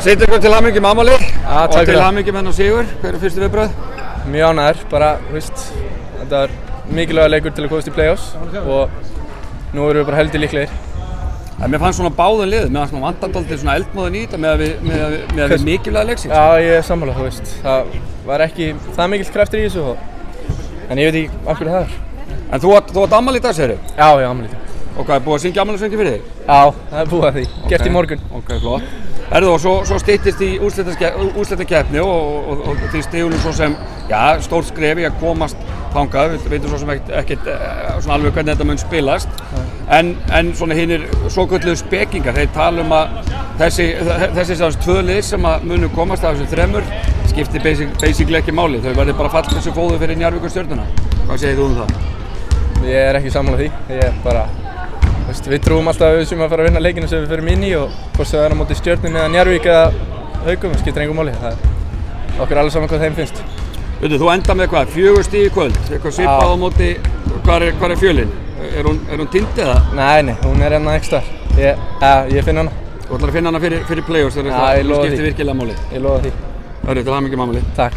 Sýndu ykkur til hamingju með afmælið og takk til fyrir. hamingju með hennar sigur. Hver er fyrstu viðbrögð? Mjög ánægður, bara, þetta var mikilvægur leikur til að komast í play-offs og nú erum við bara heldur líklegir. Mér fannst svona báðum liðum, mér fannst svona vantar dálítið svona eldmóðin í þetta með að við mikilvæga leiksins. Já, ég er sammála, það var ekki það mikill kraftur í þessu en ég veit ekki af hverju það er. En þú átt afmæli í dag, segirðu? Já, ég á afmæli í dag. Og hvað, er búið að syngja afmælisöngi fyrir þig? Já, það er búið að því, gert í morgun. Ok, flott. Og svo styttist í úrslitakeppni og því stigum svo sem, já, stórt skref í að komast þangað, við veitum svo sem ekkert svona alveg hvernig þetta mun spilast. En svona hinir svokölluðu spekingar, þeir tala að þessi tvö lið sem munu komast af þessum þremur skiptir basically ekki máli. Þau verður bara fallið sem fóðu fyrir Njarðvíkur Stjörnuna. Hvað segir þú það? Ég er ekki sammála því. Ég er bara, við trúum alltaf að við séum að fara að vinna leikina sem við förum inn í og hvort það er á móti Stjörnunni eða Njarðvík eða Haukum, það skiptir engu máli. Okkur er alveg saman hvað þeim finnst. Þú endar með hvað? 4 stig í kvöld, eitthvað svipað á móti, hvar er Fjölin? Er hún týnd eða? Nei, hún er enn ekki þar. Ég finn hana. Þú ætlar að finna hana fyrir play-offs þegar það skiptir virkilega máli? Ég lofa því. Til hamingju með afmælið. Takk.